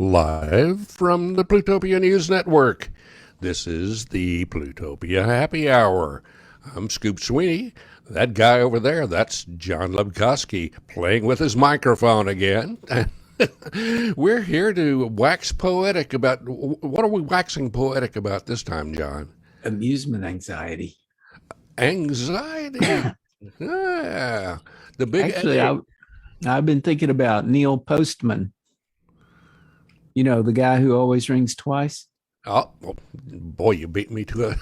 Live from the Plutopia News Network. This is the Plutopia Happy Hour. I'm Scoop Sweeney. That guy over there, that's John Lebkowski playing with his microphone again. We're here to wax poetic about, what are we waxing poetic about this time, John? Amusement anxiety. Anxiety. Yeah. The big Actually, I've been thinking about Neil Postman. You know, the guy who always rings twice. Oh, boy, you beat me to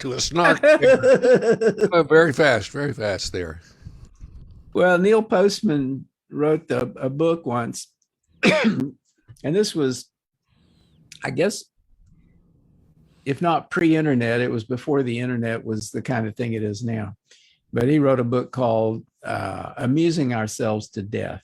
a snark. Very fast there. Well, Neil Postman wrote a book once, and this was, I guess, if not pre-internet, it was before the internet was the kind of thing it is now. But he wrote a book called Amusing Ourselves to Death.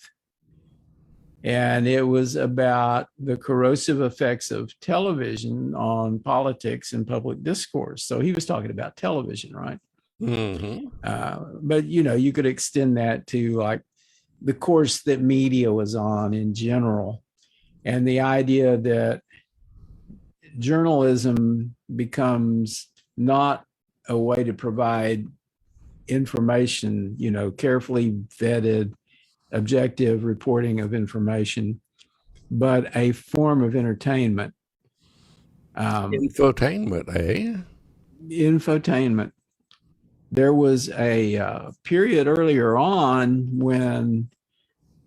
And it was about the corrosive effects of television on politics and public discourse. So he was talking about television, right? Mm-hmm. But, you know, you could extend that to like the course that media was on in general. And the idea that journalism becomes not a way to provide information, you know, carefully vetted, objective reporting of information, but a form of entertainment. Infotainment, eh? Infotainment. There was a period earlier on when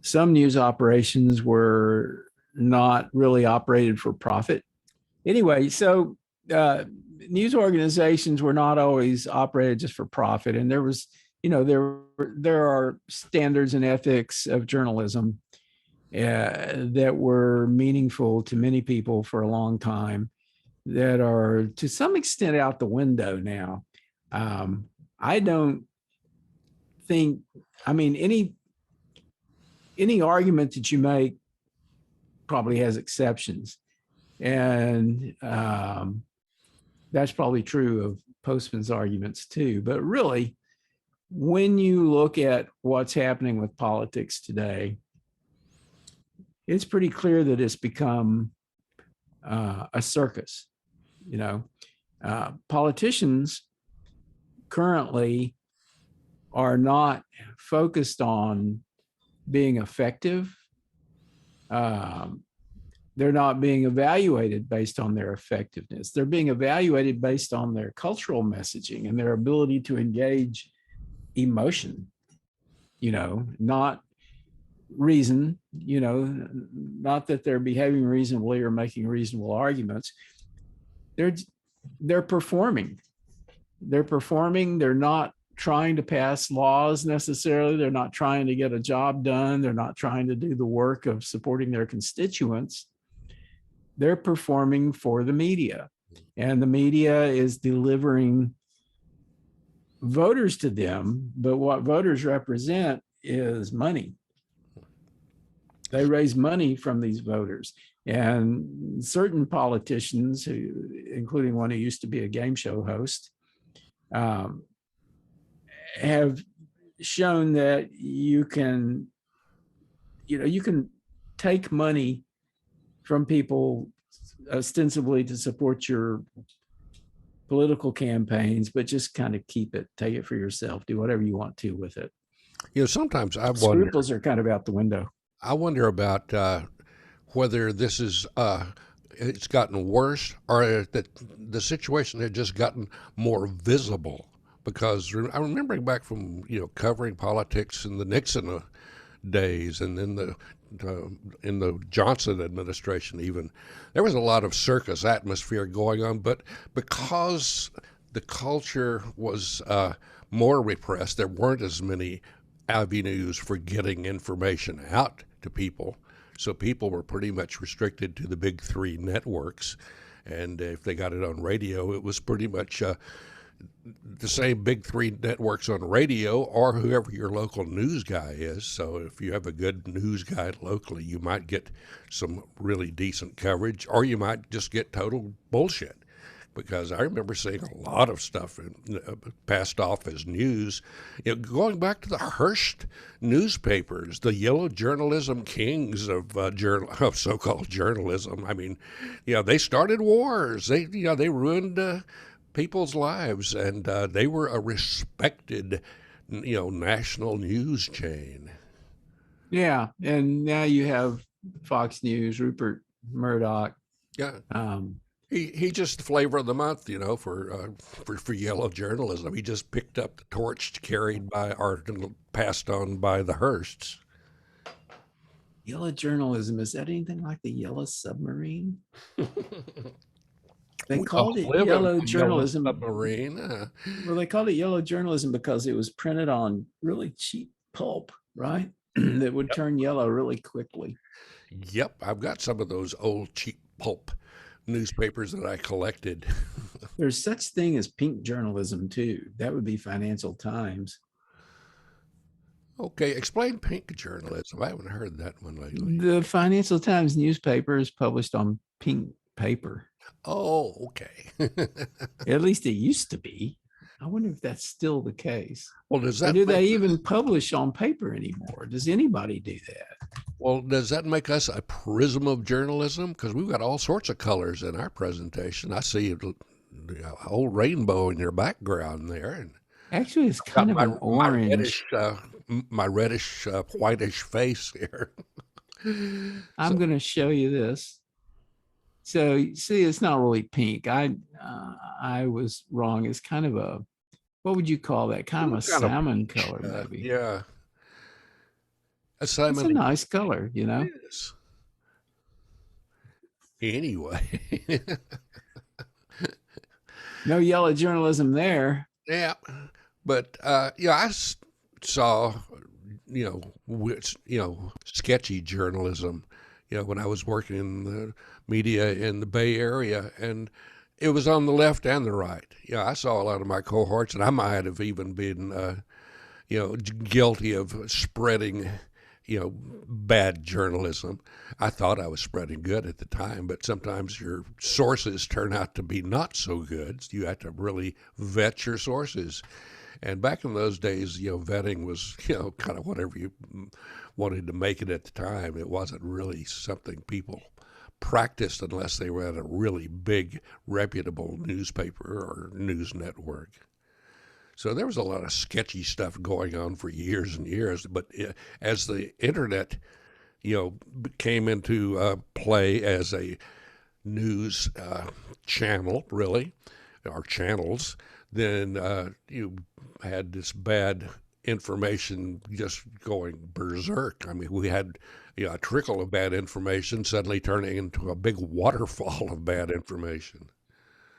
some news operations were not really operated for profit. Anyway, so news organizations were not always operated just for profit, and there was, you know, there are standards and ethics of journalism that were meaningful to many people for a long time that are to some extent out the window now. I don't think, I mean, any argument that you make probably has exceptions, and that's probably true of Postman's arguments too. But really, when you look at what's happening with politics today, it's pretty clear that it's become a circus. You know, politicians currently are not focused on being effective. They're not being evaluated based on their effectiveness. They're being evaluated based on their cultural messaging and their ability to engage emotion, you know, not reason, you know, not that they're behaving reasonably or making reasonable arguments. They're performing. They're not trying to pass laws necessarily. They're not trying to get a job done. They're not trying to do the work of supporting their constituents. They're performing for the media, and the media is delivering voters to them, but what voters represent is money. They raise money from these voters, and certain politicians, including one who used to be a game show host, have shown that you can take money from people ostensibly to support your political campaigns, but just kind of keep it, take it for yourself, do whatever you want to with it. You know, sometimes I wonder. Scruples are kind of out the window. I wonder about whether this is it's gotten worse, or that the situation had just gotten more visible. Because I'm remembering back from, you know, covering politics in the Nixon days, and then in the Johnson administration, even there was a lot of circus atmosphere going on. But because the culture was more repressed, there weren't as many avenues for getting information out to people. So people were pretty much restricted to the big three networks, and if they got it on radio, it was pretty much the same big three networks on radio, or whoever your local news guy is. So if you have a good news guy locally, you might get some really decent coverage, or you might just get total bullshit. because I remember seeing a lot of stuff passed off as news. Going back to the Hearst newspapers, the yellow journalism kings of of so-called journalism. I mean, they started wars. They ruined people's lives, and they were a respected, national news chain. Yeah, and now you have Fox News, Rupert Murdoch. Yeah. Um, He just the flavor of the month, for yellow journalism. He just picked up the torch carried by or passed on by the Hearsts. Yellow journalism, is that anything like the Yellow Submarine? They We all called it live in yellow a yellow journalism. submarine. Well, they called it yellow journalism because it was printed on really cheap pulp, right? That would turn yellow really quickly. Yep, I've got some of those old cheap pulp newspapers that I collected. There's such thing as pink journalism too. That would be Financial Times. Okay, explain pink journalism. I haven't heard that one lately. The Financial Times newspaper is published on pink paper. Oh, okay. At least it used to be. I wonder if that's still the case. Well, does Or that do they make, even publish on paper anymore? Does anybody do that? well, does that make us a prism of journalism? Because we've got all sorts of colors in our presentation. I see a whole rainbow in your background there, and Actually, it's got kind of an orange. my reddish, whitish face here. I'm going to show you this. So see, it's not really pink. I was wrong. It's kind of a, what would you call that? Kind of a Kind of salmon color, maybe. Yeah, a It's salmon. a nice color, you know. It is. Anyway, No yellow journalism there. yeah, but saw sketchy journalism. When I was working in the media in the Bay Area, and it was on the left and the right. I saw a lot of my cohorts, and I might have even been, guilty of spreading, bad journalism. I thought I was spreading good at the time, but sometimes your sources turn out to be not so good. You have to really vet your sources. And back in those days, vetting was, kind of whatever you wanted to make it at the time. It wasn't really something people practiced unless they were at a really big, reputable newspaper or news network. So there was a lot of sketchy stuff going on for years and years. But as the internet, came into play as a news channel, really, or channels, then you had this bad information just going berserk. I mean, we had a trickle of bad information suddenly turning into a big waterfall of bad information.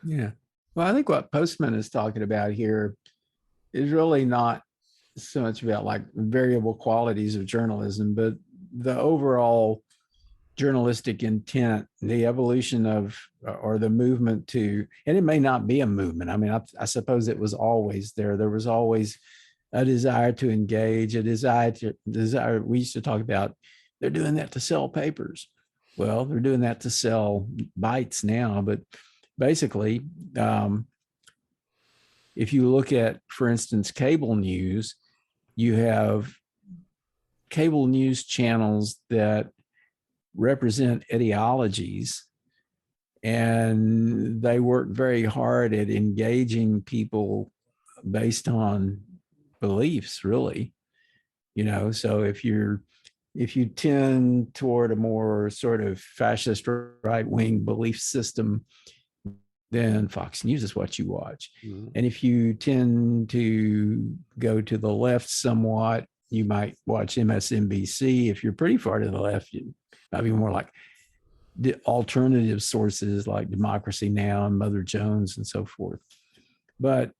Yeah. Well, I think what Postman is talking about here is really not so much about like variable qualities of journalism, but the overall journalistic intent, the evolution of, or the movement to, and it may not be a movement. I mean, I suppose it was always there. There was always a desire to engage, a desire. We used to talk about, they're doing that to sell papers. Well, they're doing that to sell bytes now, but basically, if you look at, for instance, cable news, you have cable news channels that represent ideologies, and they work very hard at engaging people based on beliefs, really. So if you tend toward a more sort of fascist right-wing belief system, then Fox News is what you watch. Mm-hmm. And if you tend to go to the left somewhat, you might watch MSNBC. If you're pretty far to the left, you might be more like the alternative sources like Democracy Now! And Mother Jones and so forth. But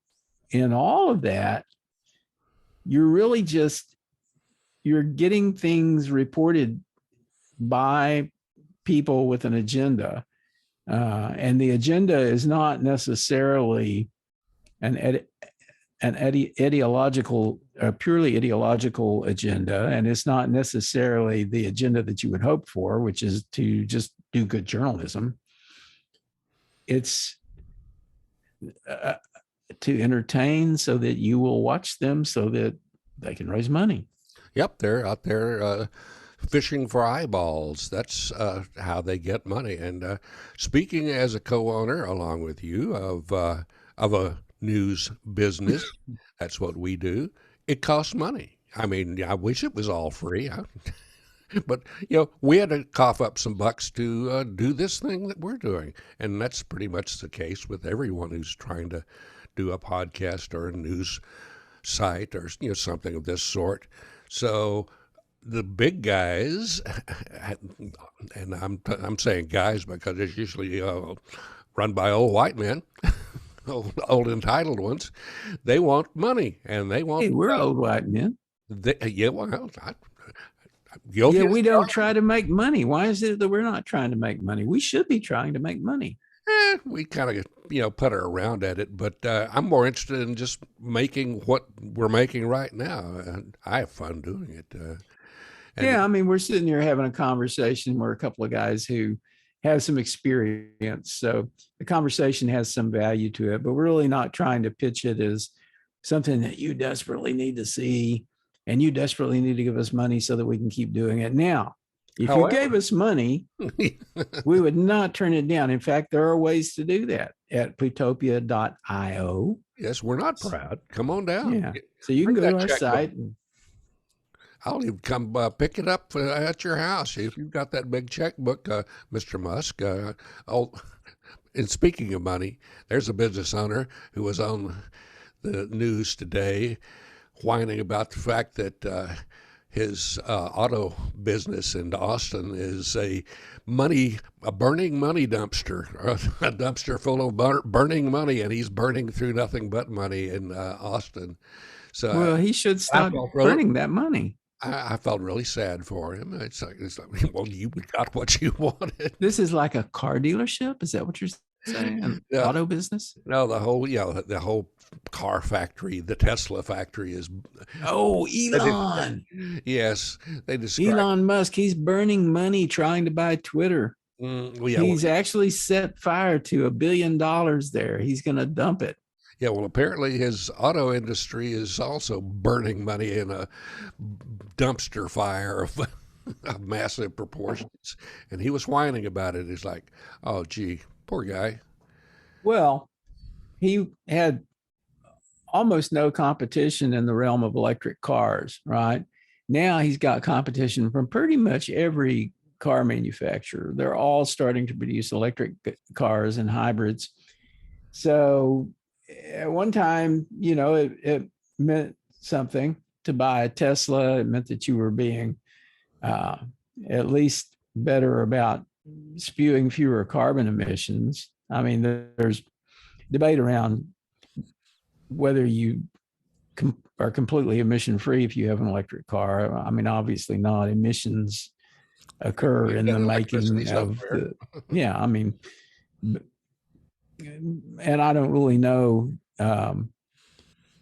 in all of that, you're really you're getting things reported by people with an agenda. And the agenda is not necessarily an ideological, purely ideological agenda, and it's not necessarily the agenda that you would hope for, which is to just do good journalism. It's uh, to entertain so that you will watch them so that they can raise money. Yep, they're out there fishing for eyeballs. That's how they get money. And speaking as a co-owner, along with you, of a news business, that's what we do. It costs money. I mean, I wish it was all free, but we had to cough up some bucks to do this thing that we're doing, and that's pretty much the case with everyone who's trying to do a podcast or a news site or something of this sort. So the big guys, and I'm saying guys because it's usually run by old white men, old entitled ones. They want money, and they want. Hey, we're old white men. Yeah, well, yeah, we don't try to make money. Why is it that we're not trying to make money? We should be trying to make money. We kind of putter around at it, but I'm more interested in just making what we're making right now. And I have fun doing it. Yeah, I mean, we're sitting here having a conversation. We're a couple of guys who have some experience, so the conversation has some value to it. But we're really not trying to pitch it as something that you desperately need to see, and you desperately need to give us money so that we can keep doing it. Now, if you gave us money, we would not turn it down. In fact, there are ways to do that at plutopia.io. Yes, we're not proud. Come on down. Yeah. So you can go to our site. I'll even come pick it up at your house if you've got that big checkbook, Mr. Musk. And speaking of money, there's a business owner who was on the news today whining about the fact that his auto business in Austin is a burning money dumpster, a dumpster full of burning money, and he's burning through nothing but money in Austin. So, well, he should stop burning that money. I felt really sad for him. It's like, well, you got what you wanted. This is like a car dealership. Is that what you're saying? Yeah. Auto business? No, the whole car factory, the Tesla factory is. Oh, Elon. Yes, they describe Elon Musk. He's burning money trying to buy Twitter. He's actually set fire to $1 billion there. He's going to dump it. Yeah, well, apparently his auto industry is also burning money in a dumpster fire of massive proportions. And he was whining about it. He's like, oh, gee, poor guy. Well, he had almost no competition in the realm of electric cars, right? Now he's got competition from pretty much every car manufacturer. They're all starting to produce electric cars and hybrids. So at one time, it meant something to buy a Tesla. It meant that you were being at least better about spewing fewer carbon emissions. I mean, there's debate around whether you are completely emission free if you have an electric car. I mean, obviously not. Emissions occur in the making of the, yeah, I mean, and I don't really know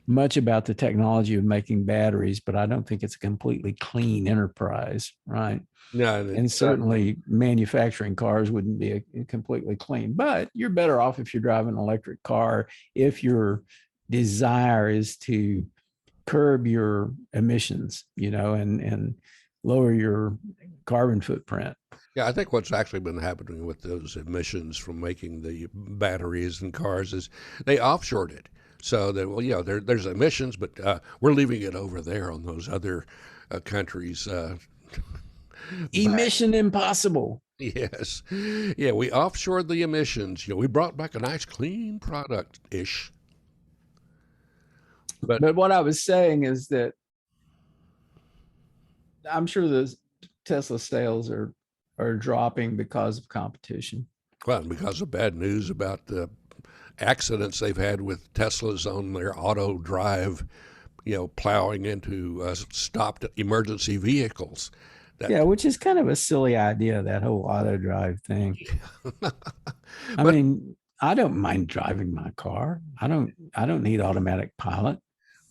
much about the technology of making batteries, but I don't think it's a completely clean enterprise, right? No, and certainly manufacturing cars wouldn't be completely clean, but you're better off if you're driving an electric car if your desire is to curb your emissions, and lower your carbon footprint. Yeah, I think what's actually been happening with those emissions from making the batteries in cars is they offshored it. So that, well, yeah, there's emissions, but we're leaving it over there on those other countries. Emission impossible. Yes. Yeah, we offshored the emissions. We brought back a nice clean product-ish. But what I was saying is that I'm sure the Tesla sales are dropping because of competition. Well, because of bad news about the accidents they've had with Teslas on their auto drive, plowing into stopped emergency vehicles. Yeah, which is kind of a silly idea, that whole auto drive thing. I mean, I don't mind driving my car. I don't need automatic pilot.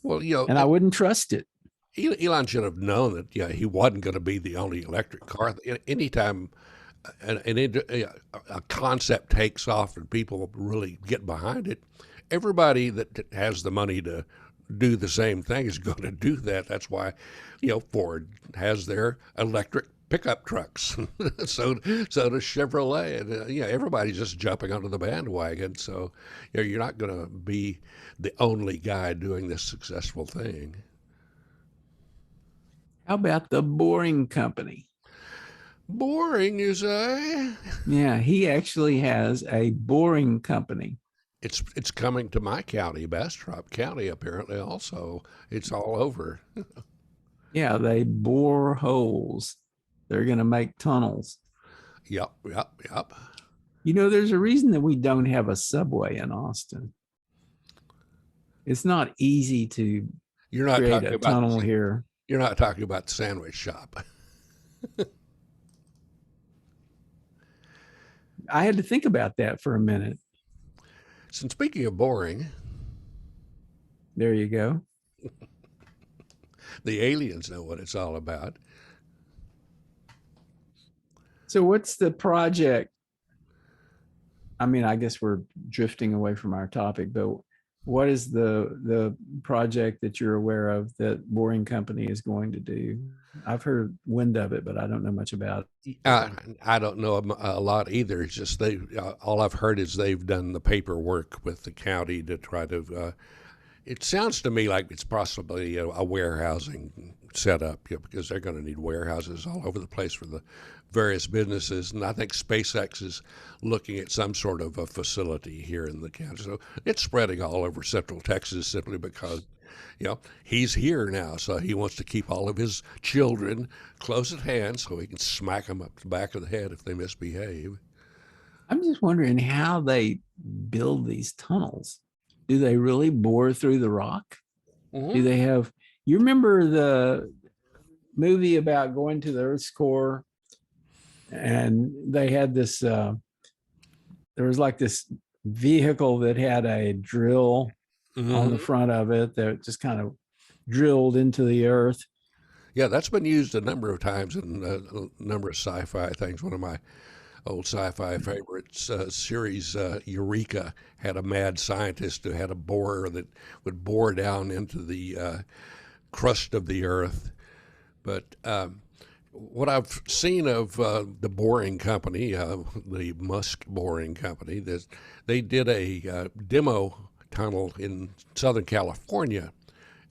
Well, and I wouldn't trust it. Elon should have known that, he wasn't going to be the only electric car. Anytime a concept takes off and people really get behind it, everybody that has the money to do the same thing is going to do that. That's why, Ford has their electric pickup trucks. So does Chevrolet, and everybody's just jumping onto the bandwagon. So you're not going to be the only guy doing this successful thing. How about the Boring Company? Boring, you say? Yeah, he actually has a boring company. It's coming to my county, Bastrop County, apparently. Also, it's all over. Yeah, they bore holes. They're going to make tunnels. Yep, yep, yep. There's a reason that we don't have a subway in Austin. It's not easy to You're not create talking a about tunnel here. you're not talking about the sandwich shop. I had to think about that for a minute. Since speaking of boring, There you go. the aliens know what it's all about. So, what's the project? I mean, I guess we're drifting away from our topic, but what is the project that you're aware of that Boring Company is going to do? I've heard wind of it, but I don't know much about it. I don't know a lot either. It's just all I've heard is they've done the paperwork with the county to try to. It sounds to me like it's possibly a warehousing setup, because they're going to need warehouses all over the place for the various businesses. And I think SpaceX is looking at some sort of a facility here in the county. So it's spreading all over Central Texas simply because, he's here now. So he wants to keep all of his children close at hand so he can smack them up the back of the head if they misbehave. I'm just wondering how they build these tunnels. Do they really bore through the rock? Mm-hmm. Do they have, you remember the movie about going to the Earth's core? And they had this, there was like this vehicle that had a drill on the front of it that just kind of drilled into the earth. Yeah, that's been used a number of times in a number of sci-fi things. One of my old sci-fi favorites, series Eureka, had a mad scientist who had a borer that would bore down into the crust of the earth. But what I've seen of the Boring Company, the Musk Boring Company, they did a demo tunnel in Southern California,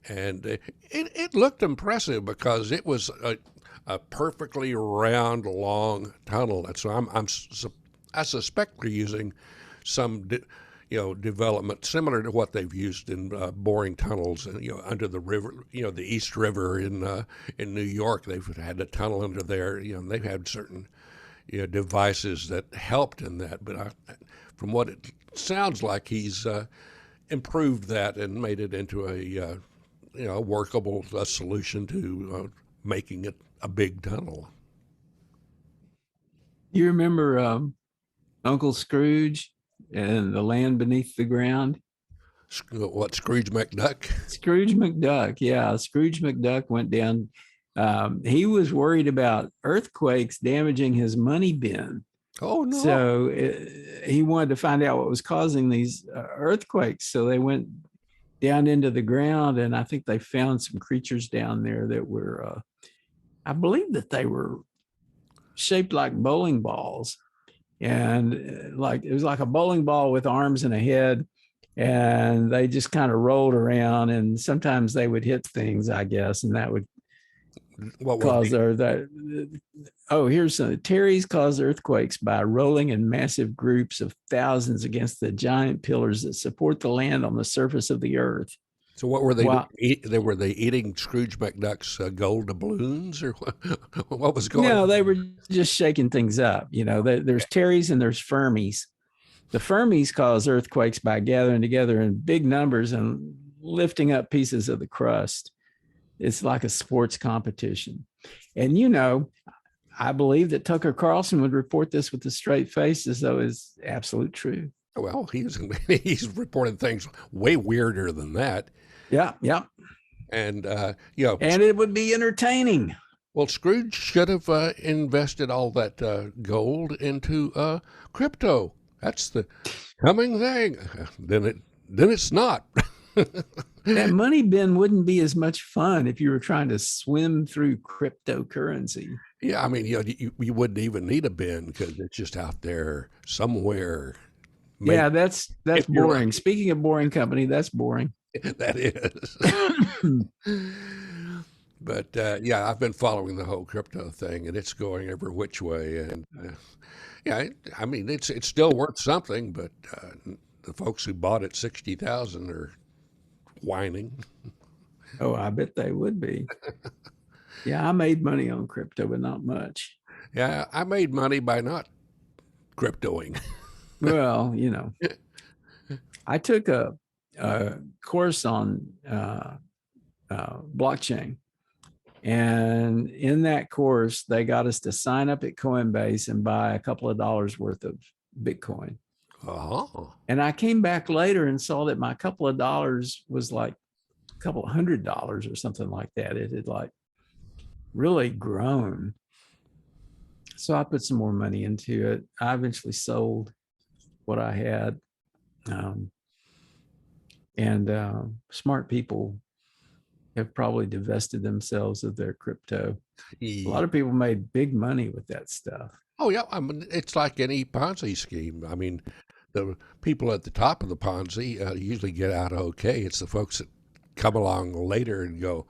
and it looked impressive because it was a perfectly round, long tunnel. And so I suspect they're using some development similar to what they've used in boring tunnels, under the river, the East River in New York. They've had a tunnel under there. And they've had certain devices that helped in that. But from what it sounds like, he's improved that and made it into a workable solution to making it a big tunnel. You remember Uncle Scrooge and the land beneath the ground? What, Scrooge McDuck? Scrooge McDuck, yeah. Scrooge McDuck went down. He was worried about earthquakes damaging his money bin. Oh, no. So he wanted to find out what was causing these earthquakes. So they went down into the ground, and I think they found some creatures down there that were, I believe that they were shaped like bowling balls. And it was like a bowling ball with arms and a head. And they just kind of rolled around, and sometimes they would hit things, I guess, and that would cause here's some. Terry's cause earthquakes by rolling in massive groups of thousands against the giant pillars that support the land on the surface of the earth. So what were they? Were they eating Scrooge McDuck's gold doubloons, or what was going on? No, they were just shaking things up. There's Terry's and there's Fermis. The Fermis cause earthquakes by gathering together in big numbers and lifting up pieces of the crust. It's like a sports competition. And, I believe that Tucker Carlson would report this with a straight face as though it's absolute truth. Well, he's reporting things way weirder than that. Yeah. And, and it would be entertaining. Well, Scrooge should have invested all that gold into crypto. That's the coming thing. Then then it's not. That money bin wouldn't be as much fun if you were trying to swim through cryptocurrency. Yeah, I mean, you wouldn't even need a bin because it's just out there somewhere. Yeah, Maybe that's if you're boring. lucky, Speaking of boring company, that's boring. that is. But yeah, I've been following the whole crypto thing, and it's going every which way. And yeah, I mean, it's still worth something, but the folks who bought it 60,000 are whining. Oh, I bet they would be. Yeah, I made money on crypto, but not much. Yeah, I made money by not cryptoing. Well, I took a course on blockchain. And in that course, they got us to sign up at Coinbase and buy a couple of dollars worth of Bitcoin. Oh, And I came back later and saw that my couple of dollars was like a couple of $100 or something like that. It had like really grown. So I put some more money into it. I eventually sold what I had. And smart people have probably divested themselves of their crypto. A lot of people made big money with that stuff. oh yeah. I mean, it's like any Ponzi scheme. I mean, the people at the top of the Ponzi usually get out okay. It's the folks that come along later and go,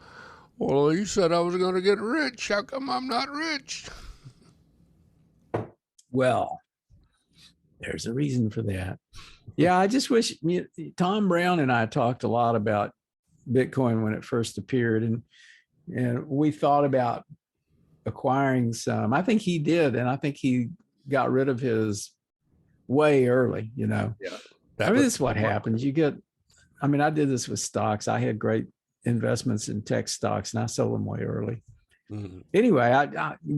"Well, you said I was going to get rich. How come I'm not rich?" Well, there's a reason for that. Yeah, I just wish Tom Brown and I talked a lot about Bitcoin when it first appeared, and we thought about acquiring some. I think he did, and I think he got rid of his way early. Yeah, I mean, this is what happens. I did this with stocks. I had great investments in tech stocks, and I sold them way early. Mm-hmm. Anyway,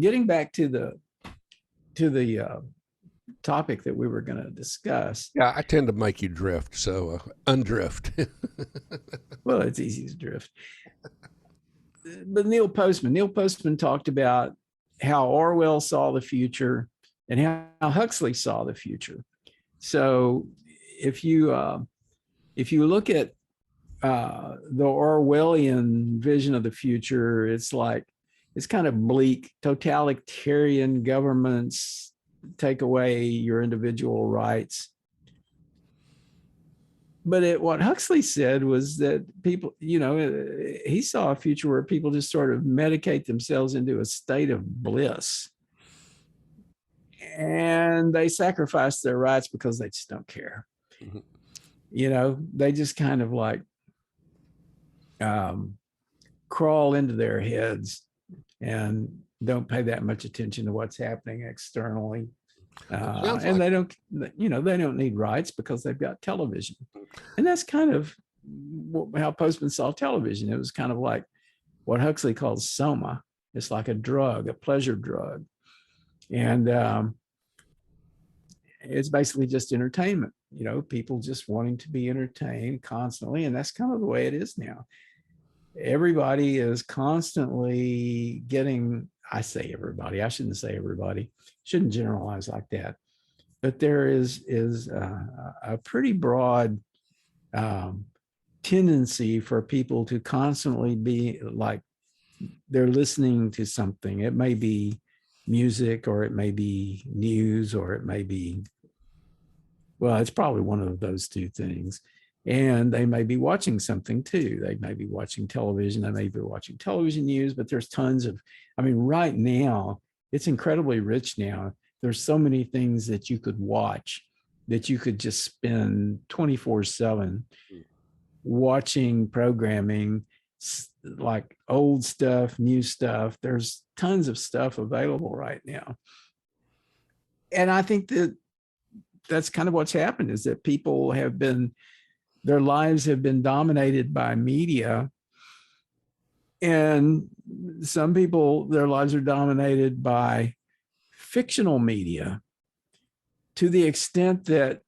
getting back to the topic that we were going to discuss. Yeah, I tend to make you drift, so undrift. Well, it's easy to drift. But Neil Postman talked about how Orwell saw the future and how Huxley saw the future. So if you look at the Orwellian vision of the future, it's kind of bleak. Totalitarian governments take away your individual rights. But what Huxley said was that people, he saw a future where people just sort of medicate themselves into a state of bliss. And they sacrifice their rights because they just don't care. Mm-hmm. They just kind of like crawl into their heads and don't pay that much attention to what's happening externally. And they don't need rights because they've got television. And that's kind of how Postman saw television. It was kind of like what Huxley calls soma. It's like a drug, a pleasure drug. And it's basically just entertainment, people just wanting to be entertained constantly. And that's kind of the way it is now. Everybody is constantly getting, I say everybody, I shouldn't say everybody, shouldn't generalize like that. But there is a pretty broad tendency for people to constantly be like they're listening to something. It may be music, or it may be news, or it may be, well, it's probably one of those two things. And they may be watching something too. They may be watching television. They may be watching television news, but there's tons of, right now, it's incredibly rich now. There's so many things that you could watch that you could just spend 24/7 watching programming, like old stuff, new stuff. There's tons of stuff available right now. And I think that's kind of what's happened, is that people their lives have been dominated by media. And some people, their lives are dominated by fictional media, to the extent that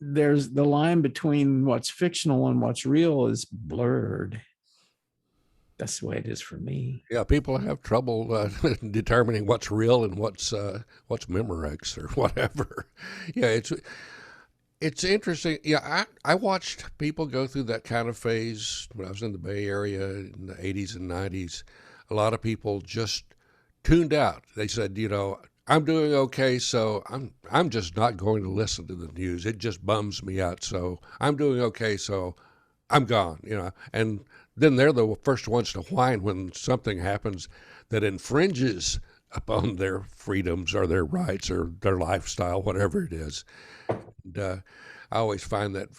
there's the line between what's fictional and what's real is blurred. That's the way it is for me. Yeah, people have trouble determining what's real and what's Memorex or whatever. Yeah, It's interesting. Yeah, I watched people go through that kind of phase when I was in the Bay Area in the 80s and 90s. A lot of people just tuned out. They said, I'm doing okay, so I'm just not going to listen to the news. It just bums me out. So I'm doing okay, so I'm gone. And then they're the first ones to whine when something happens that infringes upon their freedoms or their rights or their lifestyle, whatever it is. And I always find that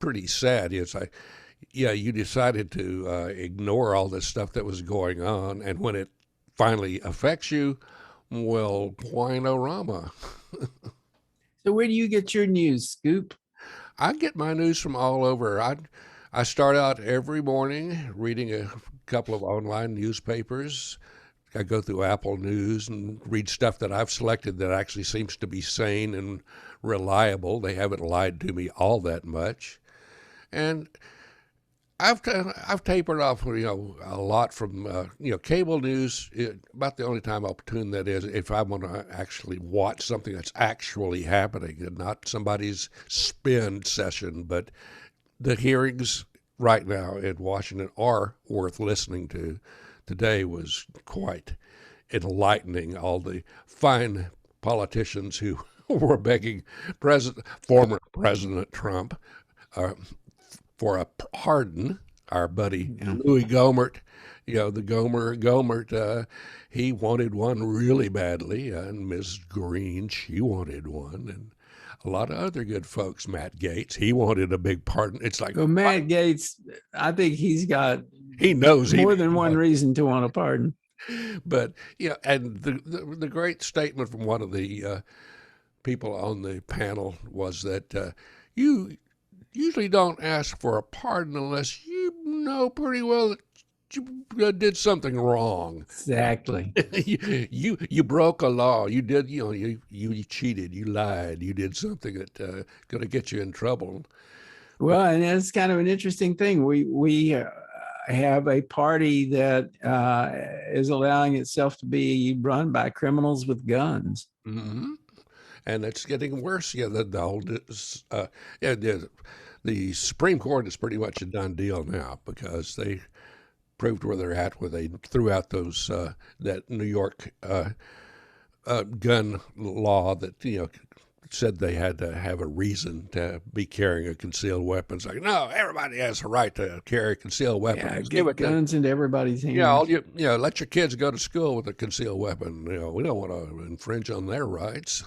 pretty sad. It's like, yeah, you decided to ignore all this stuff that was going on, and when it finally affects you, well, wine-o-rama. So where do you get your news, Scoop? I get my news from all over. I start out every morning reading a couple of online newspapers. I go through Apple News and read stuff that I've selected that actually seems to be sane and reliable. They haven't lied to me all that much. And I've tapered off, a lot from cable news. About the only time I'll tune that is if I want to actually watch something that's actually happening and not somebody's spin session. But the hearings right now in Washington are worth listening to. Today was quite enlightening. All the fine politicians who were begging former President Trump uh, for a pardon. Our buddy Louis Gohmert, the Gohmert, he wanted one really badly, and Ms. Green, she wanted one, and a lot of other good folks. Matt Gaetz, he wanted a big pardon. It's like, well, Matt Gaetz, I think he knows more than one reason to want a pardon. But and the great statement from one of the people on the panel was that you usually don't ask for a pardon unless you know pretty well that you did something wrong. Exactly. you broke a law. You did. You cheated. You lied. You did something that going to get you in trouble. Well, and it's kind of an interesting thing. We have a party that is allowing itself to be run by criminals with guns. Mm-hmm. And it's getting worse. Yeah, the whole the Supreme Court is pretty much a done deal now because they proved where they're at, where they threw out those that New York gun law that said they had to have a reason to be carrying a concealed weapon. It's like, no, everybody has a right to carry a concealed weapon. Yeah, give guns into everybody's hands. Let your kids go to school with a concealed weapon. We don't want to infringe on their rights.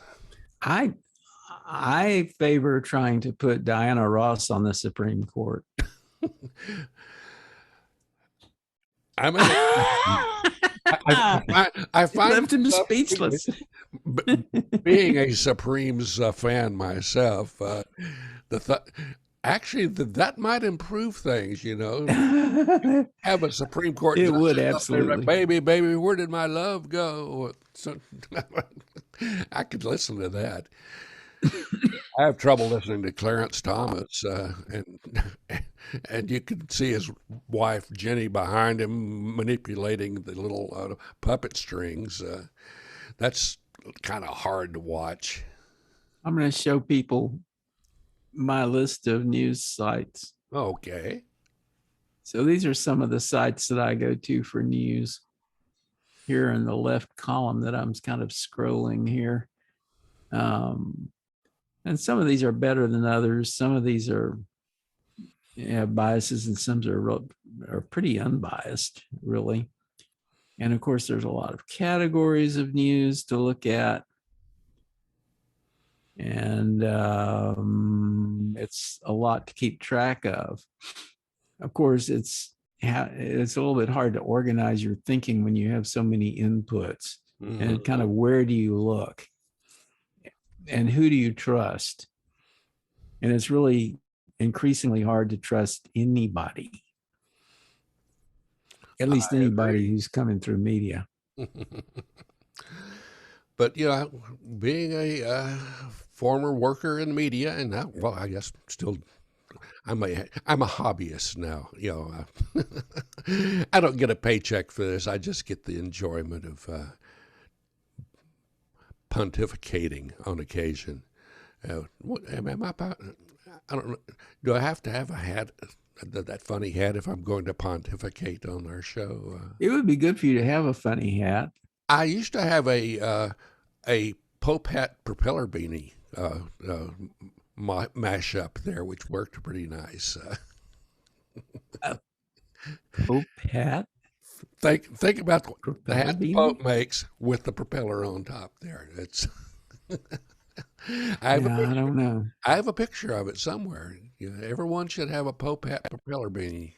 I favor trying to put Diana Ross on the Supreme Court. I find left him speechless. Being a Supremes fan myself, actually that might improve things. Have a Supreme Court. It would absolutely. Baby, where did my love go? So, I could listen to that. I have trouble listening to Clarence Thomas, and you can see his wife Jenny behind him manipulating the little puppet strings. That's kind of hard to watch. I'm going to show people my list of news sites. Okay. So these are some of the sites that I go to for news. Here in the left column that I'm kind of scrolling here. And some of these are better than others. Some of these have biases, and some are pretty unbiased, really. And of course, there's a lot of categories of news to look at. And it's a lot to keep track of. Of course, it's a little bit hard to organize your thinking when you have so many inputs. Mm-hmm. And kind of where do you look? And who do you trust? And it's really increasingly hard to trust anybody, at least anybody who's coming through media. But being a former worker in media, and now, well, I guess still, I'm a hobbyist now. I don't get a paycheck for this. I just get the enjoyment of pontificating on occasion. Am I? I don't know. Do I have to have a hat? That funny hat if I'm going to pontificate on our show. It would be good for you to have a funny hat. I used to have a Pope hat propeller beanie mashup there, which worked pretty nice. A Pope hat, Think about the propeller hat the beanie. Pope makes with the propeller on top there. It's I have a Yeah, I picture. don't know. I have a picture of it somewhere. Everyone should have a Pope hat propeller beanie.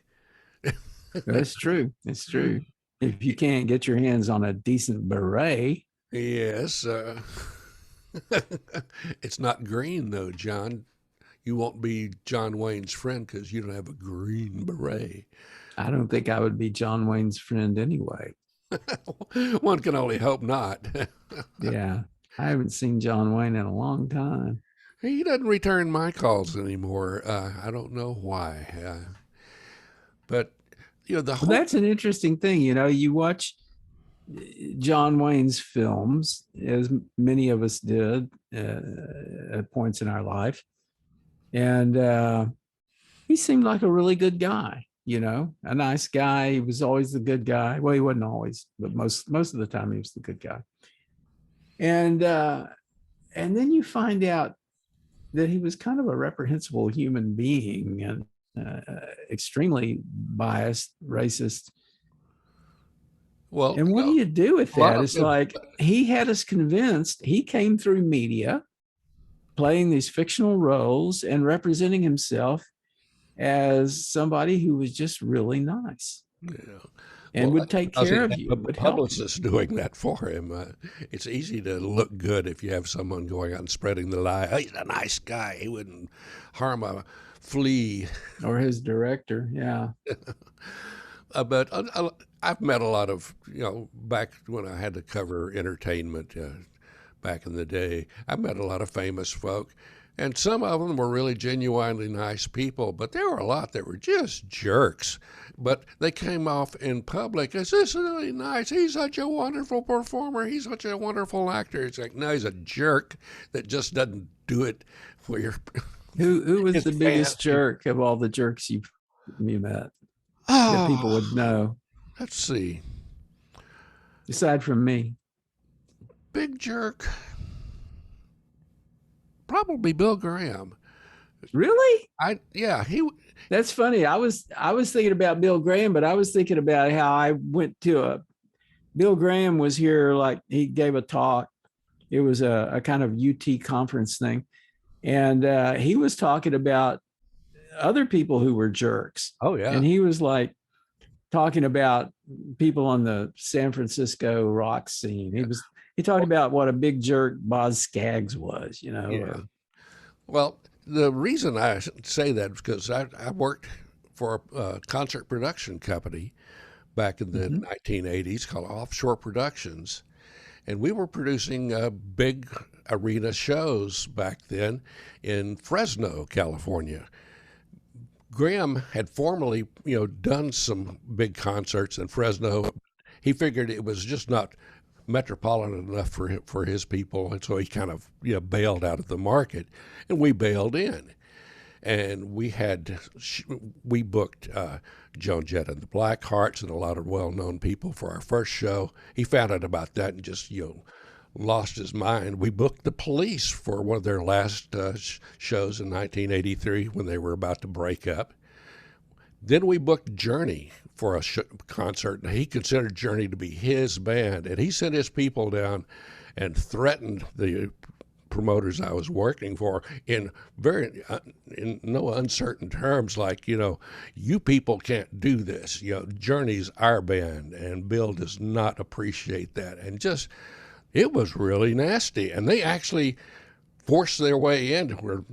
That's true. It's true. If you can't get your hands on a decent beret, Yes. It's not green though, John. You won't be John Wayne's friend because you don't have a green beret. I don't think I would be John Wayne's friend anyway. One can only hope not. Yeah. I haven't seen John Wayne in a long time. He doesn't return my calls anymore. I don't know why. But the Well, whole. that's an interesting thing. You watch John Wayne's films, as many of us did at points in our life. And he seemed like a really good guy, a nice guy. He was always the good guy. Well, he wasn't always, but most of the time he was the good guy. And then you find out that he was kind of a reprehensible human being and extremely biased, racist. Well, And what do you do with a lot that? of It's it. like he had us convinced. He came through media playing these fictional roles and representing himself as somebody who was just really nice Yeah. and Well, would that's take because he care had of you, a would help you. publicist doing that for him. It's easy to look good if you have someone going out and spreading the lie. Oh, he's a nice guy. He wouldn't harm a flea. Or his director. Yeah. But I've met a lot of, back when I had to cover entertainment back in the day, I met a lot of famous folk. And some of them were really genuinely nice people, but there were a lot that were just jerks. But they came off in public as this is really nice. He's such a wonderful performer. He's such a wonderful actor. It's like, no, he's a jerk that just doesn't do it for your Who was his the biggest fans. jerk of all the jerks you met that people Oh, would know, let's see. aside from me? Big jerk. Probably Bill Graham. Really? He. That's funny. I was thinking about Bill Graham, but I was thinking about how I went to Bill Graham was here, like he gave a talk. It was a kind of UT conference thing. And he was talking about other people who were jerks. Oh yeah. And he was like talking about people on the San Francisco rock scene. He talked about what a big jerk Boz Scaggs was, Yeah. Well, the reason I say that is because I worked for a concert production company back in the 1980s called Offshore Productions. And we were producing big arena shows back then in Fresno, California. Graham had formerly, done some big concerts in Fresno. He figured it was just not metropolitan enough for his people, and so he kind of bailed out of the market, and we bailed in. And we booked Joan Jett and the Blackhearts and a lot of well-known people for our first show. He found out about that and just lost his mind. We booked the Police for one of their last shows in 1983 when they were about to break up. Then we booked Journey for a concert, and he considered Journey to be his band, and he sent his people down and threatened the promoters I was working for in no uncertain terms, like, you people can't do this. Journey's our band, and Bill does not appreciate that. And just, it was really nasty. And they actually forced their way in where,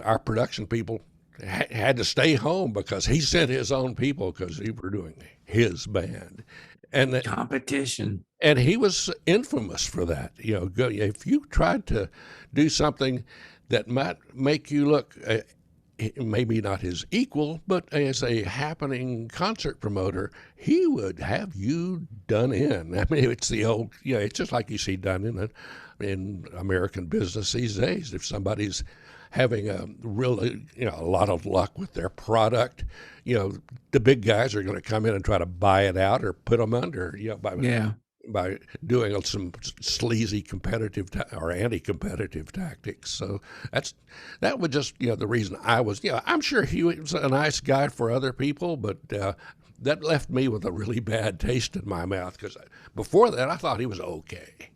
our production people had to stay home because he sent his own people because he were doing his band. And Competition. and he was infamous for that. If you tried to do something that might make you look maybe not his equal, but as a happening concert promoter, he would have you done in. I mean, it's the old, it's just like you see done in American business these days. If somebody's having a really, a lot of luck with their product, the big guys are going to come in and try to buy it out or put them under, Yeah. by doing some sleazy competitive or anti-competitive tactics. So that was just the reason I was. I'm sure he was a nice guy for other people, but that left me with a really bad taste in my mouth because before that I thought he was okay.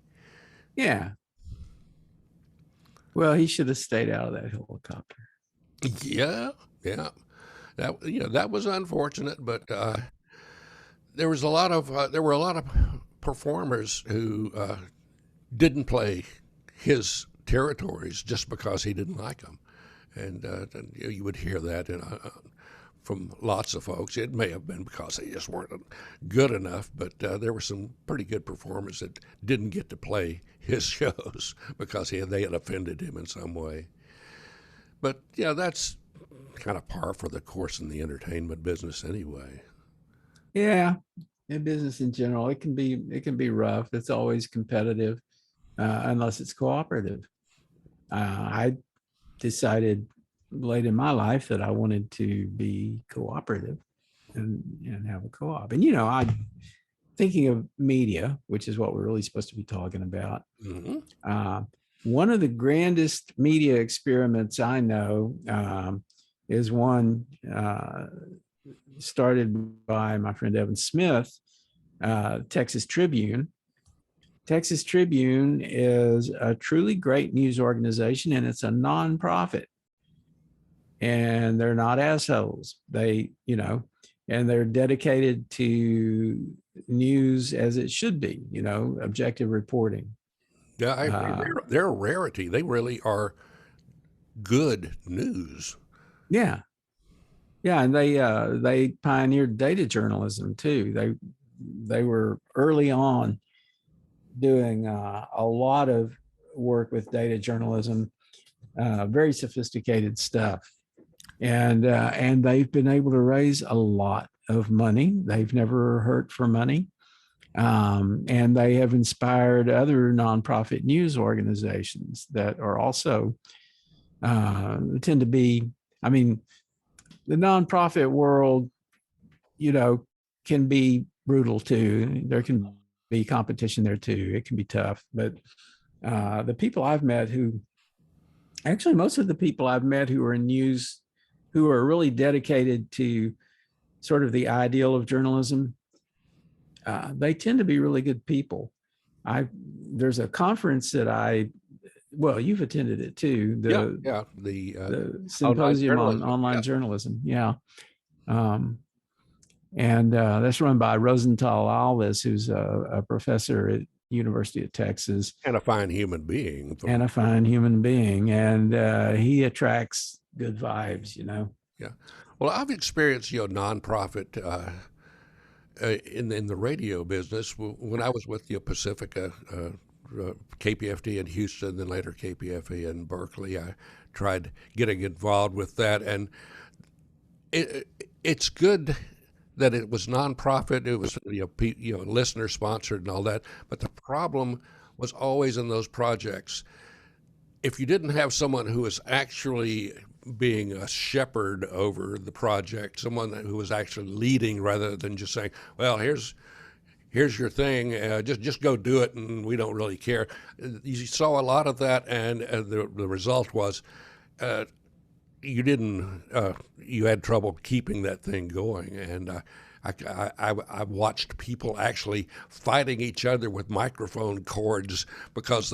Yeah. Well, he should have stayed out of that helicopter. Yeah, yeah. That was unfortunate, but there was a lot of there were a lot of performers who didn't play his territories just because he didn't like them, and you would hear that from lots of folks. It may have been because they just weren't good enough, but there were some pretty good performers that didn't get to play his shows because they had offended him in some way. But that's kind of par for the course in the entertainment business anyway. Yeah. In business in general, it can be rough. It's always competitive, unless it's cooperative. I decided late in my life that I wanted to be cooperative and have a co-op. And I thinking of media, which is what we're really supposed to be talking about. Mm-hmm. One of the grandest media experiments I know is one started by my friend Evan Smith, Texas Tribune. Texas Tribune is a truly great news organization, and it's a nonprofit. And they're not assholes. And they're dedicated to news as it should be, objective reporting. Yeah, I agree. They're a rarity. They really are good news. Yeah. Yeah, and they pioneered data journalism too. They were early on doing a lot of work with data journalism, very sophisticated stuff, and they've been able to raise a lot of money. They've never hurt for money, and they have inspired other nonprofit news organizations that are also tend to be. I mean, the nonprofit world, can be brutal too. There can be competition there too. It can be tough. But the people I've met most of the people I've met who are in news, who are really dedicated to sort of the ideal of journalism, they tend to be really good people. There's a conference that you've attended it too. The symposium on online journalism. Yeah. And that's run by Rosenthal Alves, who's a professor at University of Texas. And a fine human being. And he attracts good vibes, Yeah. Well, I've experienced, nonprofit in the radio business when I was with Pacifica, KPFT in Houston, then later KPFA in Berkeley. I tried getting involved with that, and it's good that it was nonprofit. It was listener sponsored and all that. But the problem was always in those projects, if you didn't have someone who was actually being a shepherd over the project, someone who was actually leading rather than just saying, "Well, here's your thing, just go do it, and we don't really care." You saw a lot of that, and the result was you had trouble keeping that thing going. And I watched people actually fighting each other with microphone cords because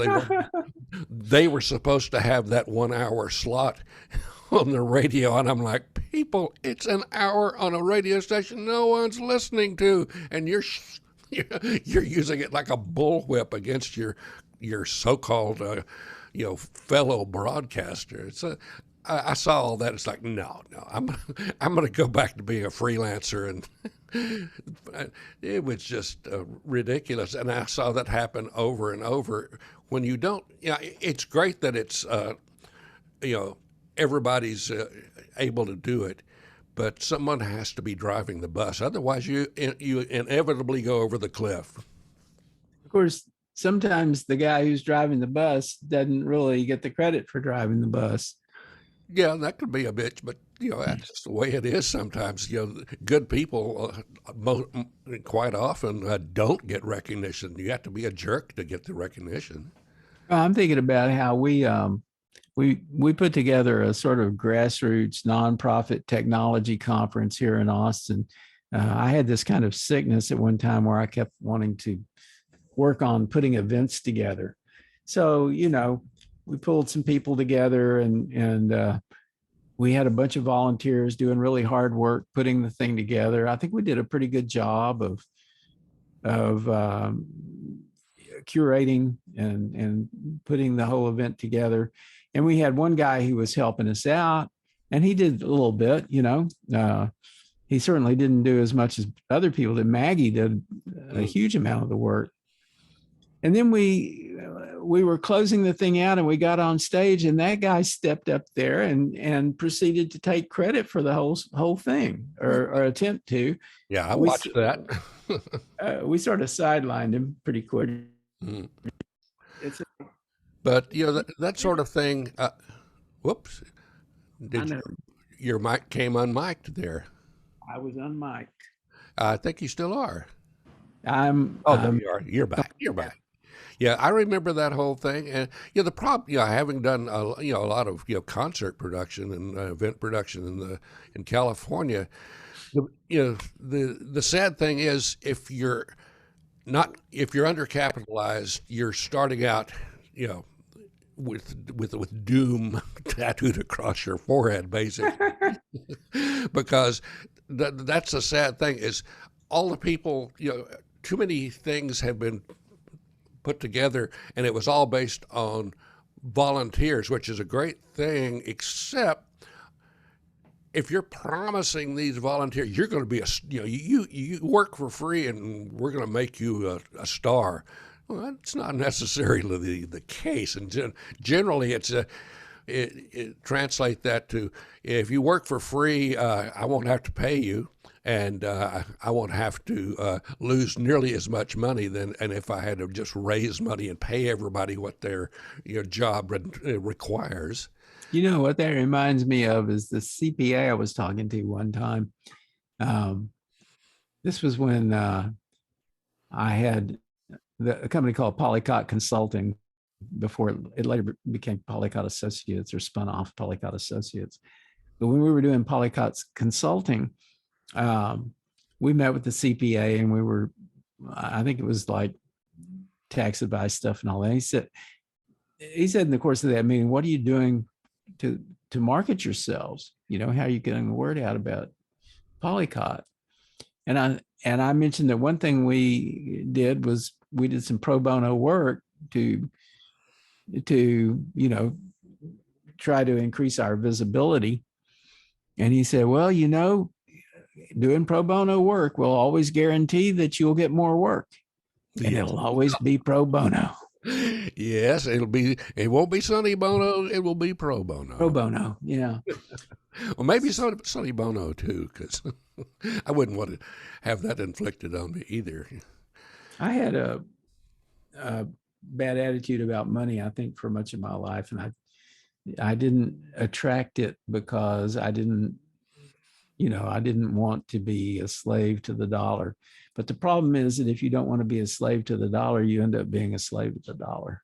they were supposed to have that 1 hour slot on the radio, and I'm like, people, it's an hour on a radio station no one's listening to, and you're using it like a bullwhip against your so-called fellow broadcaster. I saw all that. It's like, no, I'm going to go back to being a freelancer, and it was just ridiculous. And I saw that happen over and over. When you don't, it's great that it's everybody's able to do it, but someone has to be driving the bus. Otherwise, you inevitably go over the cliff. Of course, sometimes the guy who's driving the bus doesn't really get the credit for driving the bus. Yeah, that could be a bitch, but that's just the way it is sometimes. Good people quite often don't get recognition. You have to be a jerk to get the recognition. I'm thinking about how we put together a sort of grassroots nonprofit technology conference here in Austin. I had this kind of sickness at one time where I kept wanting to work on putting events together. So, we pulled some people together and we had a bunch of volunteers doing really hard work putting the thing together. I think we did a pretty good job of curating and putting the whole event together. And we had one guy who was helping us out, and he did a little bit. He certainly didn't do as much as other people did. Maggie did a huge amount of the work. And then we were closing the thing out, and we got on stage, and that guy stepped up there and proceeded to take credit for the whole thing, or attempt to. Yeah, I watched that. We sort of sidelined him pretty quick. Mm. It's But that sort of thing. Whoops! Your mic came unmiked there? I was unmiked. I think you still are. There you are. You're back. You're back. Yeah, I remember that whole thing, and the problem, having done a lot of concert production and event production in California, the sad thing is if you're undercapitalized, you're starting out, with doom tattooed across your forehead, basically, because that's the sad thing is all the people, too many things have been put together, and it was all based on volunteers, which is a great thing, except if you're promising these volunteers, you're going to be you work for free and we're going to make you a star. Well, that's not necessarily the case, and generally it translates that to, if you work for free, I won't have to pay you, and I won't have to lose nearly as much money and if I had to just raise money and pay everybody what their job requires. What that reminds me of is the CPA I was talking to one time. This was when I had a company called Polycott Consulting before it later became Polycott Associates, or spun off Polycott Associates. But when we were doing Polycott Consulting, we met with the CPA, and I think it was like tax advice stuff and all that. He said in the course of that meeting, what are you doing to market yourselves? How are you getting the word out about Polycott? And I mentioned that one thing we did was we did some pro bono work to try to increase our visibility. And he said, well, doing pro bono work will always guarantee that you'll get more work, and it'll always be pro bono. Yes, it won't be Sonny Bono, it will be pro bono. Pro bono, yeah. Well, maybe Sonny Bono too, because I wouldn't want to have that inflicted on me either. I had a bad attitude about money, I think, for much of my life, and I didn't attract it because I didn't want to be a slave to the dollar. But the problem is that if you don't want to be a slave to the dollar, you end up being a slave to the dollar.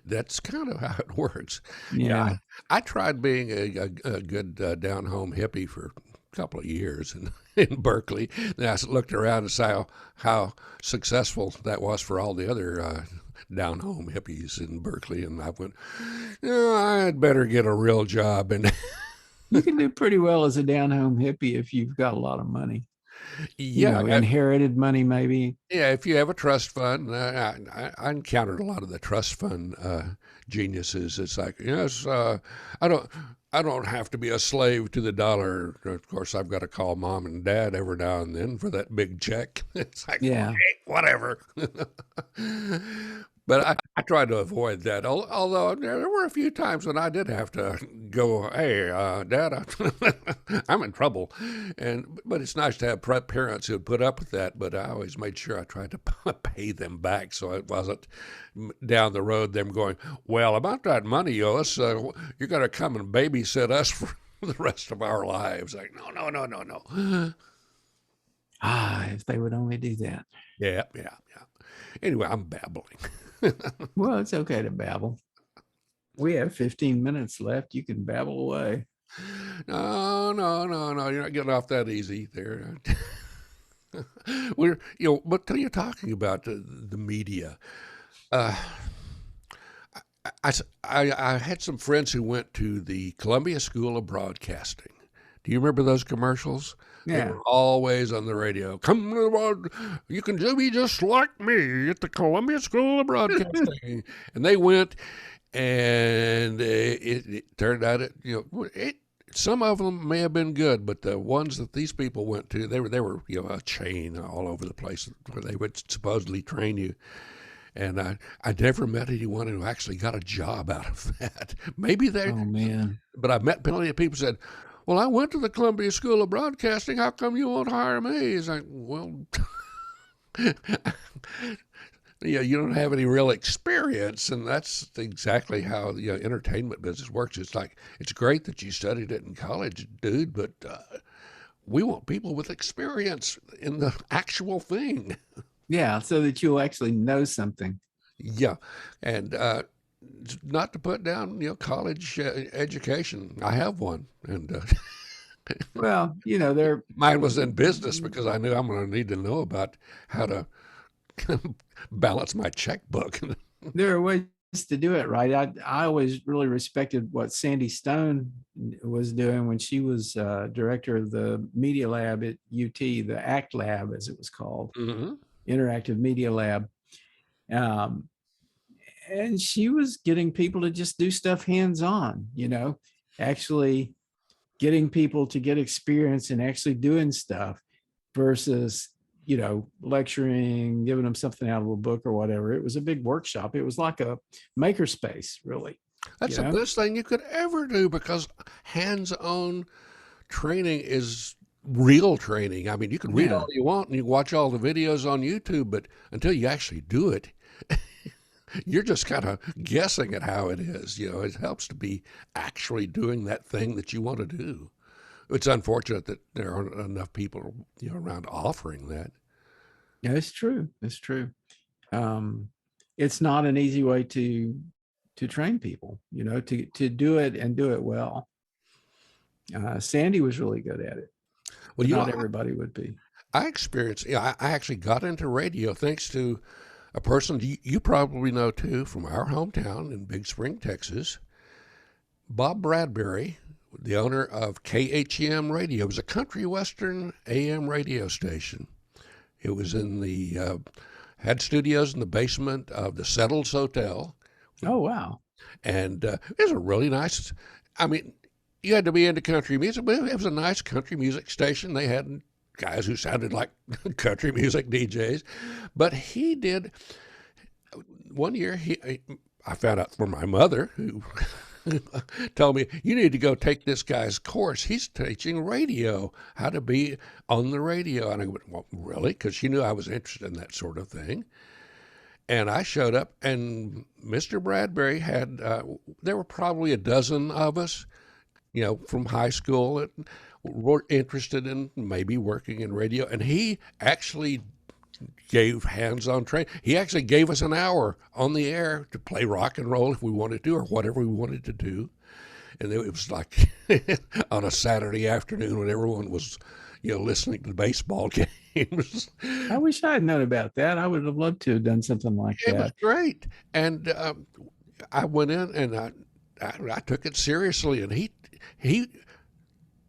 That's kind of how it works. Yeah. I tried being a good down-home hippie for a couple of years in Berkeley. Then I looked around and saw how successful that was for all the other down-home hippies in Berkeley. And I went, I'd better get a real job. And you can do pretty well as a down-home hippie if you've got a lot of money. Yeah, inherited money, maybe. Yeah, if you have a trust fund, I encountered a lot of the trust fund geniuses. It's like, yes, I don't have to be a slave to the dollar. Of course, I've got to call mom and dad every now and then for that big check. It's like, yeah, okay, whatever. But I tried to avoid that. Although there were a few times when I did have to go, "Hey, Dad, I'm in trouble," but it's nice to have parents who would put up with that. But I always made sure I tried to pay them back, so it wasn't down the road them going, "Well, about that money you owe us, you're going to come and babysit us for the rest of our lives." Like, no, no, no, no, no. If they would only do that. Yeah, yeah, yeah. Anyway, I'm babbling. Well, it's okay to babble. We have 15 minutes left. You can babble away. No, no, no, no. You're not getting off that easy there. But you're talking about the media. Uh, I had some friends who went to the Columbia School of Broadcasting. Do you remember those commercials? They Yeah. were always on the radio. Come to you can be just like me at the Columbia School of Broadcasting. And they went, and it turned out some of them may have been good, but the ones that these people went to, they were a chain all over the place where they would supposedly train you. And I never met anyone who actually got a job out of that. Maybe they, Oh man. but I met plenty of people who said, "Well, I went to the Columbia School of Broadcasting. How come you won't hire me?" It's like, well, you don't have any real experience, and that's exactly how the entertainment business works. It's like, it's great that you studied it in college, dude, but we want people with experience in the actual thing. Yeah, so that you'll actually know something. Yeah, and not to put down, college education. I have one, and Well, they're mine was in business because I knew I'm going to need to know about how to balance my checkbook. there are ways to do it right. I always really respected what Sandy Stone was doing when she was director of the media lab at UT, the ACT lab, as it was called, Hmm. Interactive Media Lab. Um, and she was getting people to just do stuff hands-on, actually getting people to get experience and actually doing stuff versus lecturing, giving them something out of a book or whatever. It was a big workshop. It was like a makerspace, really. That's the best thing you could ever do, because hands-on training is real training. I mean, you can read all you want and you watch all the videos on YouTube, but until you actually do it, you're just kind of guessing at how it is. It helps to be actually doing that thing that you want to do. It's unfortunate that there aren't enough people, around offering that. Yeah, it's true. It's true. It's not an easy way to train people, to do it and do it well. Sandy was really good at it, Well, but not everybody would be. I experienced, I actually got into radio thanks to a person you probably know too from our hometown in Big Spring, Texas, Bob Bradbury, the owner of KHEM Radio. It was a country western AM radio station. It was in had studios in the basement of the Settles Hotel. Oh, wow. And it was a really nice, I mean, you had to be into country music, but it was a nice country music station. They had guys who sounded like country music DJs. But he did, one year, I found out from my mother, who told me, "You need to go take this guy's course. He's teaching radio, how to be on the radio." And I went, "Well, really?" Because she knew I was interested in that sort of thing. And I showed up, and Mr. Bradbury had, there were probably a dozen of us, from high school that were interested in maybe working in radio. And he actually gave hands-on training. He actually gave us an hour on the air to play rock and roll if we wanted to, or whatever we wanted to do. And it was like on a Saturday afternoon when everyone was, listening to the baseball games. I wish I had known about that. I would have loved to have done something like It was that. great. And I went in and I took it seriously. And he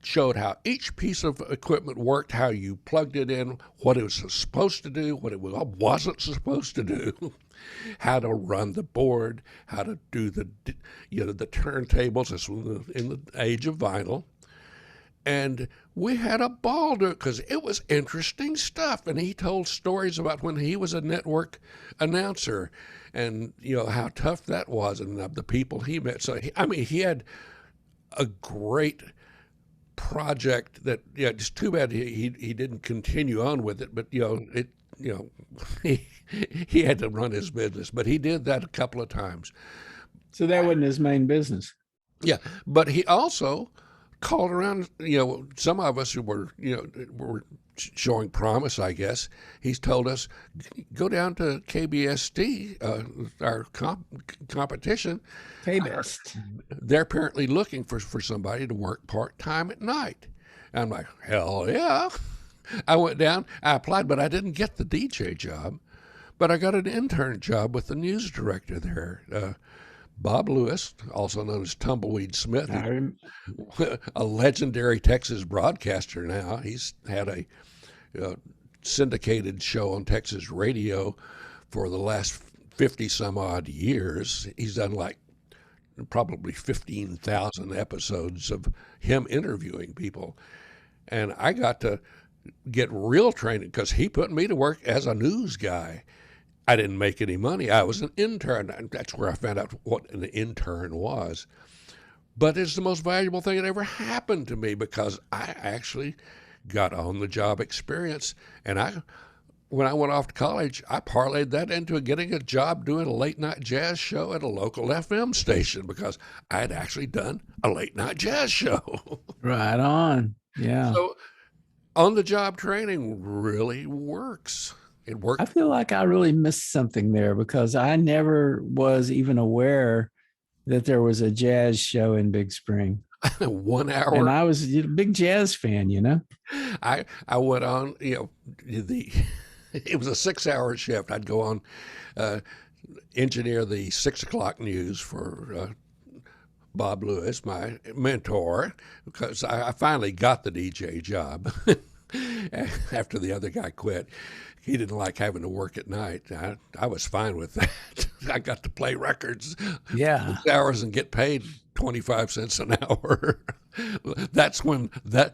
showed how each piece of equipment worked, how you plugged it in, what it was supposed to do, what it wasn't supposed to do, how to run the board, how to do the turntables. This was in the age of vinyl. And we had a ball to it because it was interesting stuff. And he told stories about when he was a network announcer and, how tough that was and the people he met. So, he had a great project that, just too bad he didn't continue on with it. But, he, he had to run his business, but he did that a couple of times. So that wasn't his main business. Yeah, but he also called around. Some of us who were showing promise, I guess. He's told us, go down to KBSD, our competition. KBSD. They're apparently looking for somebody to work part time at night. And I'm like, hell yeah! I went down, I applied, but I didn't get the DJ job. But I got an intern job with the news director there. Bob Lewis, also known as Tumbleweed Smith, a legendary Texas broadcaster now. He's had a syndicated show on Texas radio for the last 50 some odd years. He's done like probably 15,000 episodes of him interviewing people. And I got to get real training because he put me to work as a news guy. I didn't make any money. I was an intern. That's where I found out what an intern was. But it's the most valuable thing that ever happened to me because I actually got on-the-job experience. And when I went off to college, I parlayed that into getting a job doing a late-night jazz show at a local FM station because I had actually done a late-night jazz show. Right on. Yeah. So on-the-job training really works. It worked. I feel like I really missed something there because I never was even aware that there was a jazz show in Big Spring. 1 hour. And I was a big jazz fan, I went on, it was a 6-hour shift. I'd go on, engineer the 6 o'clock news for Bob Lewis, my mentor, because I finally got the DJ job after the other guy quit. He didn't like having to work at night. I was fine with that. I got to play records 6 hours and get paid 25 cents an hour. That's when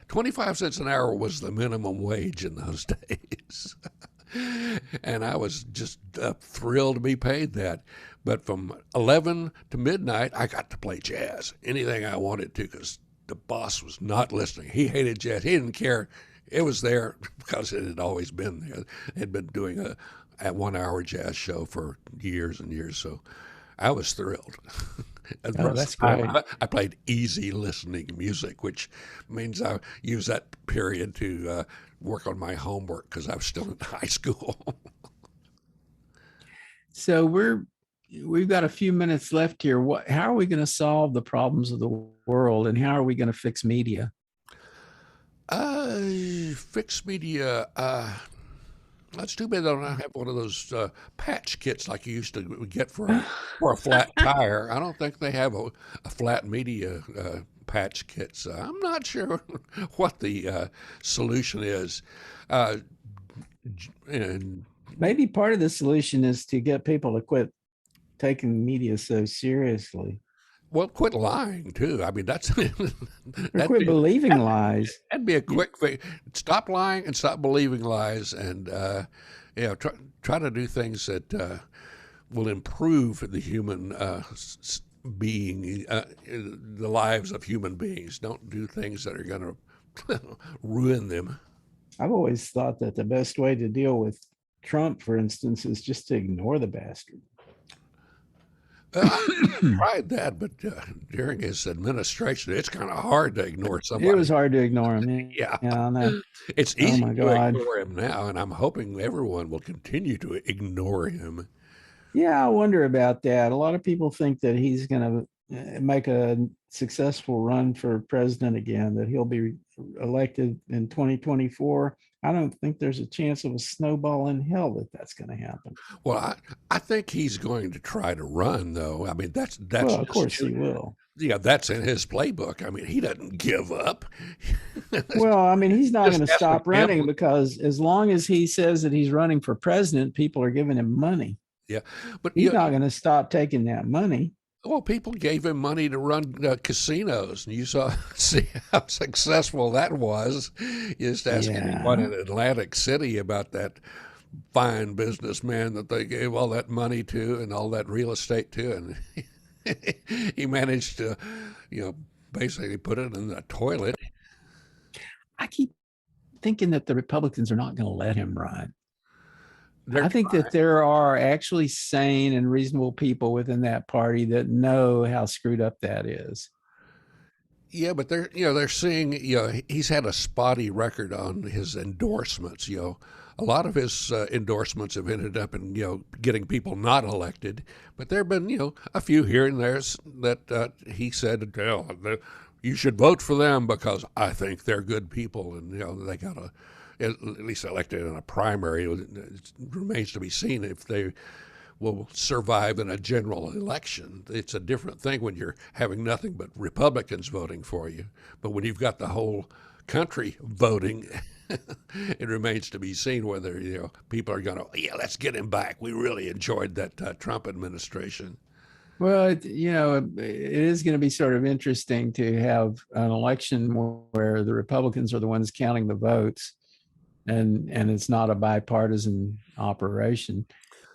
25 cents an hour was the minimum wage in those days. And I was just thrilled to be paid that. But from 11 to midnight, I got to play jazz, anything I wanted to, because the boss was not listening. He hated jazz. He didn't care. It was there because it had always been there. They'd been doing a 1 hour jazz show for years and years. So I was thrilled. Oh, that's great. I played easy listening music, which means I use that period to work on my homework because I was still in high school. So we've got a few minutes left here. How are we going to solve the problems of the world, and how are we going to fix media? Fixed media. That's too bad I don't have one of those patch kits like you used to get for a flat tire. I don't think they have a flat media patch kit. So I'm not sure what the solution is. And maybe part of the solution is to get people to quit taking media so seriously. Well, quit lying too. I mean, quit believing lies. That'd be a quick fix. Stop lying and stop believing lies, and try to do things that will improve the human being, the lives of human beings. Don't do things that are going to ruin them. I've always thought that the best way to deal with Trump, for instance, is just to ignore the bastard. I tried that, but during his administration, it's kind of hard to ignore somebody. It was hard to ignore him. Yeah, I know. It's easy to ignore him now, and I'm hoping everyone will continue to ignore him. Yeah, I wonder about that. A lot of people think that he's going to make a successful run for president again, that he'll be elected in 2024. I don't think there's a chance of a snowball in hell that that's going to happen. Well, I think he's going to try to run, though. I mean, that's well, of course he will. Yeah, that's in his playbook. I mean, he doesn't give up. Well, I mean, he's not going to stop running because as long as he says that he's running for president, people are giving him money. Yeah, but he's not going to stop taking that money. Well, people gave him money to run casinos, and you saw see how successful that was. You just ask anyone Yeah. in Atlantic City about that fine businessman that they gave all that money to and all that real estate to, and he managed to, you know, basically put it in the toilet. I keep thinking that the Republicans are not going to let him run. They're I think that there are actually sane and reasonable people within that party that know how screwed up that is. Yeah, but they're seeing, he's had a spotty record on his endorsements. A lot of his endorsements have ended up in getting people not elected, but there have been a few here and there that he said, you should vote for them because I think they're good people, and they got at least elected in a primary. It remains to be seen if they will survive in a general election. It's a different thing when you're having nothing but Republicans voting for you. But when you've got the whole country voting, it remains to be seen whether people are going to, yeah, let's get him back. We really enjoyed that Trump administration. Well, it is going to be sort of interesting to have an election where the Republicans are the ones counting the votes, and it's not a bipartisan operation.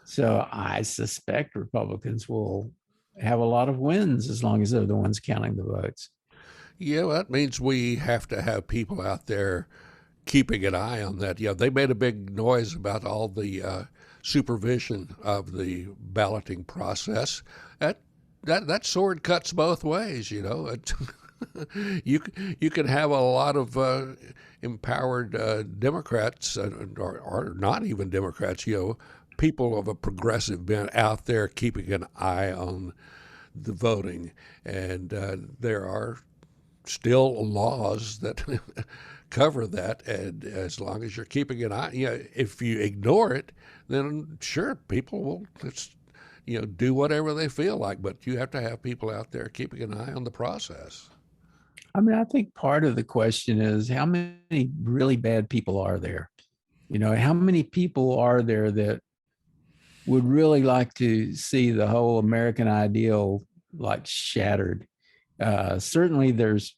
So I suspect Republicans will have a lot of wins as long as they're the ones counting the votes. Yeah, well, that means we have to have people out there keeping an eye on that. They made a big noise about all the supervision of the balloting process. That that sword cuts both ways. You you can have a lot of empowered Democrats or not even Democrats. People of a progressive bent out there keeping an eye on the voting, and there are still laws that cover that. And as long as you're keeping an eye, if you ignore it, then sure, people will do whatever they feel like. But you have to have people out there keeping an eye on the process. I mean, I think part of the question is how many really bad people are there? How many people are there that would really like to see the whole American ideal like shattered? Certainly, there's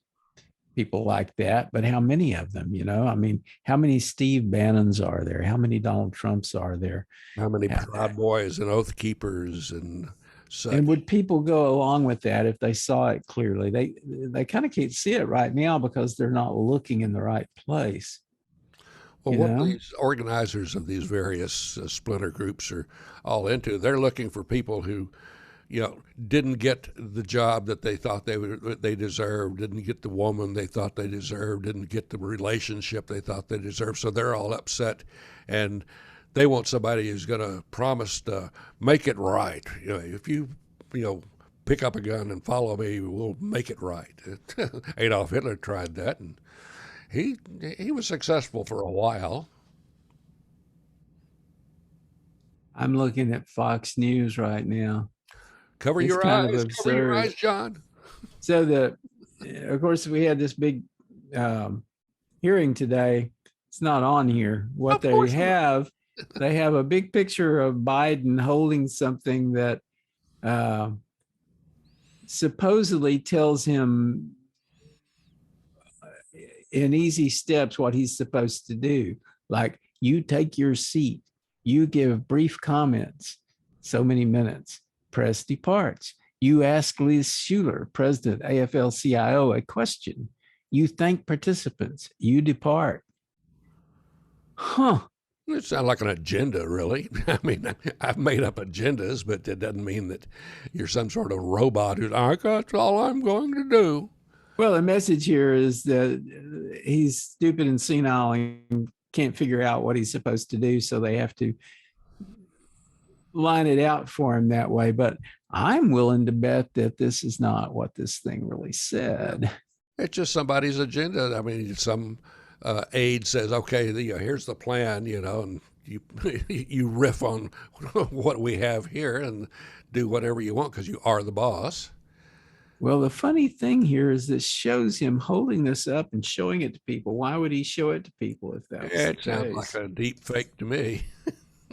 people like that, but how many of them? I mean, how many Steve Bannons are there? How many Donald Trumps are there? How many Proud Boys and Oath Keepers and such? And would people go along with that if they saw it clearly? They kind of can't see it right now because they're not looking in the right place. Well, You what know, these organizers of these various splinter groups are all into, they're looking for people who, didn't get the job that they thought they deserved, didn't get the woman they thought they deserved, didn't get the relationship they thought they deserved. So they're all upset, and they want somebody who's going to promise to make it right. If you know, pick up a gun and follow me, we'll make it right. Adolf Hitler tried that, and he he was successful for a while. I'm looking at Fox News right now. Cover It's your kind of eyes, cover your absurd. eyes, John. So of course, we had this big um, hearing today. It's not on here. What Of course not. they have a big picture of Biden holding something that uh, supposedly tells him in easy steps what he's supposed to do. Like you take your seat, you give brief comments, so many minutes, press departs. You ask Liz Schuler, President AFL-CIO, a question. You thank participants, you depart. Huh. It sounds like an agenda, really. I mean, I've made up agendas, but that doesn't mean that you're some sort of robot who's, that's all I'm going to do. Well, the message here is that he's stupid and senile and can't figure out what he's supposed to do. So they have to line it out for him that way. But I'm willing to bet that this is not what this thing really said. It's just somebody's agenda. I mean, some aide says, okay, here's the plan, and you you riff on what we have here and do whatever you want because you are the boss. Well, the funny thing here is this shows him holding this up and showing it to people. Why would he show it to people if that was the It sounds like case? a deep fake to me.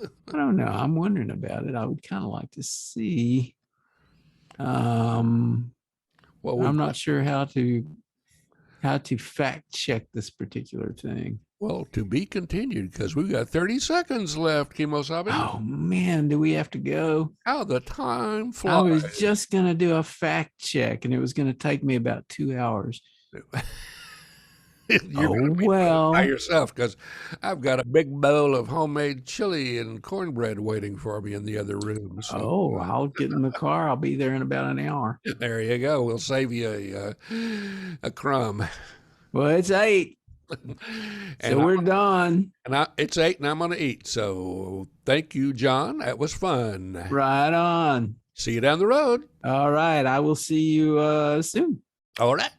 I don't know. I'm wondering about it. I would kind of like to see. Well, I'm not sure how to fact check this particular thing. well, to be continued because we've got 30 seconds left, Kimosabe. Oh man, do we have to go? How the time I flies. was just gonna do a fact check, and it was gonna take me about 2 hours. You're Oh going to be well. by yourself because I've got a big bowl of homemade chili and cornbread waiting for me in the other room. So I'll get in the car. I'll be there in about an hour. there you go. We'll save you a crumb. Well, it's 8, so we're done. And it's 8, and I'm going to eat. So thank you, John. That was fun. Right on. See you down the road. All right. I will see you soon. All right.